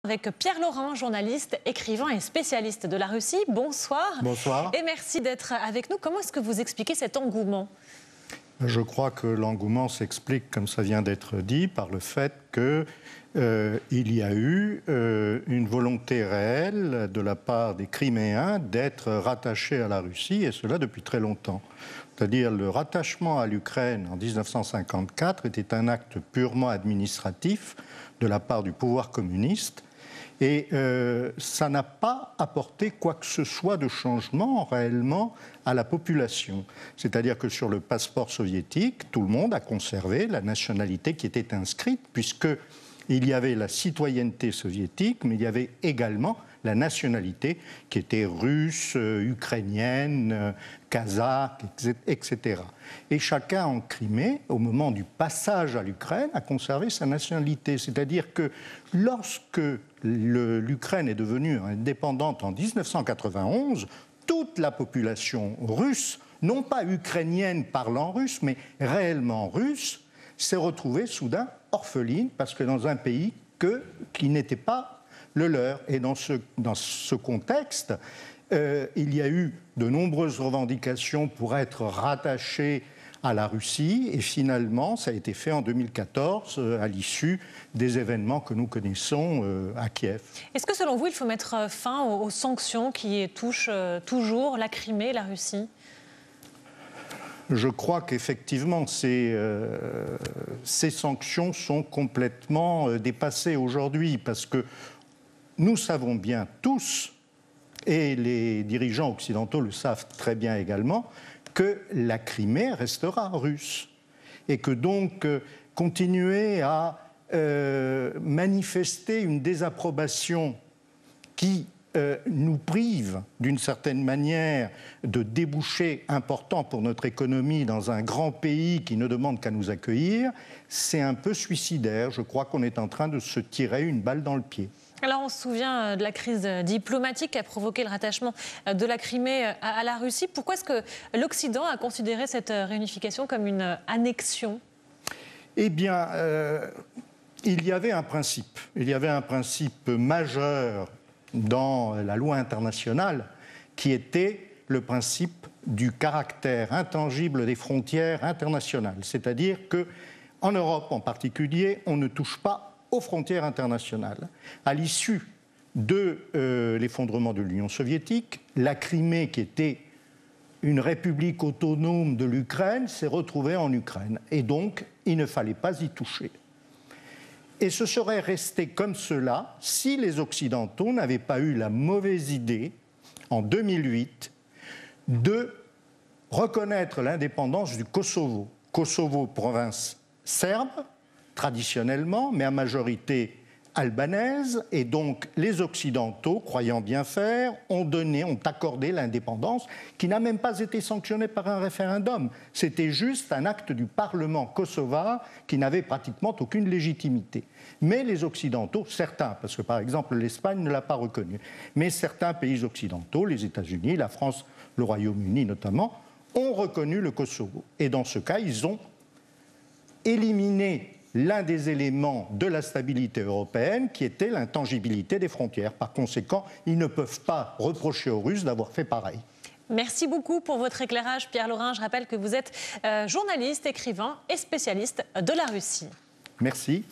Avec Pierre Laurin, journaliste, écrivain et spécialiste de la Russie. Bonsoir. Bonsoir. Et merci d'être avec nous. Comment est-ce que vous expliquez cet engouement ? Je crois que l'engouement s'explique, comme ça vient d'être dit, par le fait qu'il y a eu une volonté réelle de la part des Criméens d'être rattachés à la Russie, et cela depuis très longtemps. C'est-à-dire le rattachement à l'Ukraine en 1954 était un acte purement administratif de la part du pouvoir communiste, et ça n'a pas apporté quoi que ce soit de changement réellement à la population. C'est-à-dire que sur le passeport soviétique, tout le monde a conservé la nationalité qui était inscrite, puisqu'il y avait la citoyenneté soviétique, mais il y avait également la nationalité qui était russe, ukrainienne, kazakh, etc. Et chacun en Crimée, au moment du passage à l'Ukraine, a conservé sa nationalité. C'est-à-dire que lorsque l'Ukraine est devenue indépendante en 1991, toute la population russe, non pas ukrainienne parlant russe, mais réellement russe, s'est retrouvée soudain orpheline, parce que dans un pays qui n'était pas le leur. Et dans ce contexte, il y a eu de nombreuses revendications pour être rattachés à la Russie, et finalement, ça a été fait en 2014, à l'issue des événements que nous connaissons à Kiev. Est-ce que, selon vous, il faut mettre fin aux sanctions qui touchent toujours la Crimée et la Russie ? Je crois qu'effectivement, ces sanctions sont complètement dépassées aujourd'hui, parce que nous savons bien tous, et les dirigeants occidentaux le savent très bien également, que la Crimée restera russe. Et que donc continuer à manifester une désapprobation qui nous prive d'une certaine manière de débouchés importants pour notre économie dans un grand pays qui ne demande qu'à nous accueillir, c'est un peu suicidaire. Je crois qu'on est en train de se tirer une balle dans le pied. Alors on se souvient de la crise diplomatique qui a provoqué le rattachement de la Crimée à la Russie. Pourquoi est-ce que l'Occident a considéré cette réunification comme une annexion ? Eh bien, il y avait un principe. Il y avait un principe majeur dans la loi internationale qui était le principe du caractère intangible des frontières internationales. C'est-à-dire qu'en Europe en particulier, on ne touche pas aux frontières internationales. À l'issue de l'effondrement de l'Union soviétique, la Crimée, qui était une république autonome de l'Ukraine, s'est retrouvée en Ukraine. Et donc, il ne fallait pas y toucher. Et ce serait resté comme cela si les Occidentaux n'avaient pas eu la mauvaise idée, en 2008, de reconnaître l'indépendance du Kosovo. Kosovo, province serbe, traditionnellement, mais à majorité albanaise, et donc les Occidentaux, croyant bien faire, ont accordé l'indépendance, qui n'a même pas été sanctionnée par un référendum. C'était juste un acte du Parlement kosovar qui n'avait pratiquement aucune légitimité. Mais les Occidentaux, certains, parce que par exemple l'Espagne ne l'a pas reconnu, mais certains pays occidentaux, les États-Unis, la France, le Royaume-Uni notamment, ont reconnu le Kosovo. Et dans ce cas, ils ont éliminé l'un des éléments de la stabilité européenne, qui était l'intangibilité des frontières. Par conséquent, ils ne peuvent pas reprocher aux Russes d'avoir fait pareil. Merci beaucoup pour votre éclairage, Pierre Laurin. Je rappelle que vous êtes journaliste, écrivain et spécialiste de la Russie. Merci.